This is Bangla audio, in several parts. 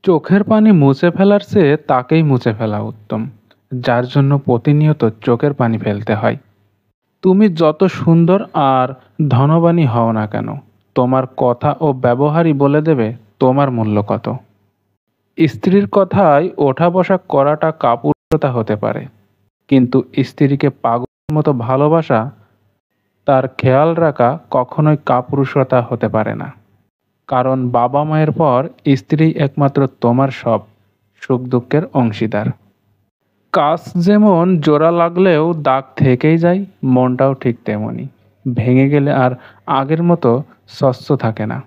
চোখের পানি মুছে ফেলার চেয়ে তাকেই মুছে ফেলা উত্তম, যার জন্য প্রতিনিয়ত চোখের পানি ফেলতে হয়। তুমি যত সুন্দর আর ধনবানই হও না কেন, তোমার কথা ও ব্যবহারই বলে দেবে তোমার মূল্য কত। স্ত্রীর কথায় ওঠা বসা করাটা কাপুরুষতা হতে পারে, কিন্তু স্ত্রীকে পাগলের মতো ভালোবাসা, তার খেয়াল রাখা কখনোই কাপুরুষতা হতে পারে না। কারণ বাবা মায়ের পর স্ত্রী একমাত্র তোমার সব সুখ দুঃখের অংশীদার। কাজ যেমন জোড়া লাগলেও দাগ থেকেই যায়, মনটাও ঠিক তেমনই, ভেঙে গেলে আর আগের মতো স্বচ্ছ থাকে না।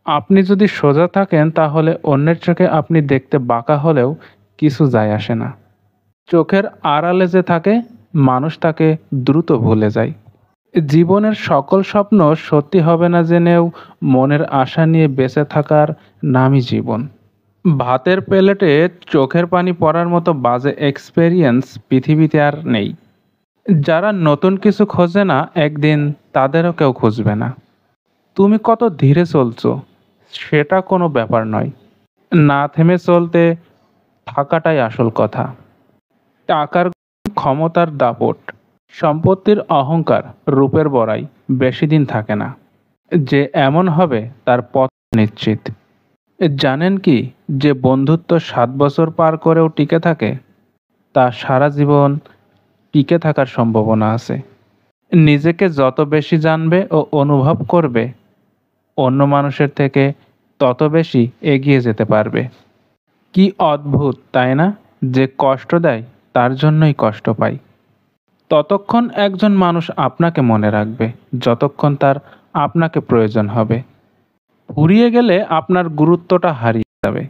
আপনি যদি সোজা থাকেন তাহলে অন্যের চোখে আপনি দেখতে বাঁকা হলেও কিছু যায় আসে না। চোখের আড়ালে যে থাকে, মানুষ তাকে দ্রুত ভুলে যায়। জীবনের সকল স্বপ্ন সত্যি হবে না জেনেও মনের আশা নিয়ে বেঁচে থাকার নামই জীবন। ভাতের প্লেটে চোখের পানি পড়ার মতো বাজে এক্সপেরিয়েন্স পৃথিবীতে আর নেই। যারা নতুন কিছু খোঁজে না, একদিন তাদেরও কেউ খুঁজবে না। তুমি কত ধীরে চলছো সেটা কোনো ব্যাপার নয়, না থেমে চলতে থাকাটাই আসল কথা। টাকার ক্ষমতার দাপট, সম্পত্তির অহংকার, রূপের বড়াই বেশি দিন থাকে না। যে এমন হবে তার পথ নিশ্চিত। জানেন কি, যে বন্ধুত্ব 7 বছর পার করেও টিকে থাকে, তা সারা জীবন টিকে থাকার সম্ভাবনা আছে। নিজেকে যত বেশি জানবে ও অনুভব করবে, অন্য মানুষের থেকে তত বেশি এগিয়ে যেতে পারবে। কি অদ্ভুত তাই না, যে কষ্ট দেয় তার জন্যই কষ্ট পায়। ততক্ষণ একজন মানুষ আপনাকে মনে রাখবে যতক্ষণ তার আপনাকে প্রয়োজন হবে। ফুরিয়ে গেলে আপনার গুরুত্বটা হারিয়ে যাবে।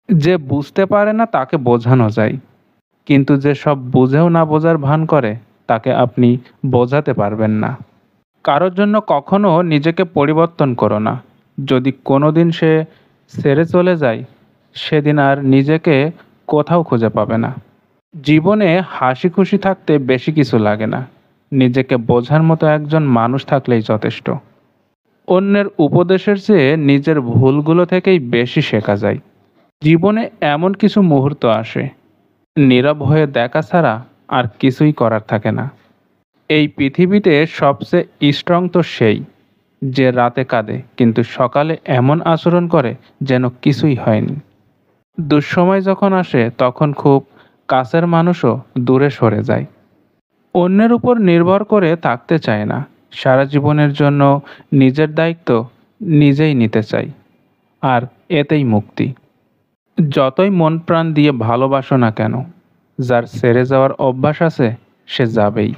যে বুঝতে পারে না তাকে বোঝানো যায়, কিন্তু যে সব বুঝেও না বোঝার ভান করে তাকে আপনি বোঝাতে পারবেন না। কারোর জন্য কখনো নিজেকে পরিবর্তন করো না। যদি কোনোদিন সে ছেড়ে চলে যায়, সেদিন আর নিজেকে কোথাও খুঁজে পাবে না। জীবনে হাসি খুশি থাকতে বেশি কিছু লাগে না, নিজেকে বোঝার মতো একজন মানুষ থাকলেই যথেষ্ট। অন্যের উপদেশের চেয়ে নিজের ভুলগুলো থেকেই বেশি শেখা যায়। জীবনে এমন কিছু মুহূর্ত আসে, নীরব হয়ে দেখা ছাড়া আর কিছুই করার থাকে না। এই পৃথিবীতে সবচেয়ে স্ট্রং তো সেই, যে রাতে কাঁদে কিন্তু সকালে এমন আচরণ করে যেন কিছুই হয়নি। দুঃসময় যখন আসে তখন খুব কাছের মানুষও দূরে সরে যায়। অন্যের উপর নির্ভর করে থাকতে চায় না, সারা জীবনের জন্য নিজের দায়িত্ব নিজেই নিতে চাই, আর এতেই মুক্তি। যতই মন প্রাণ দিয়ে ভালোবাসো না কেন, যার ছেড়ে যাওয়ার অভ্যাস আছে সে যাবেই।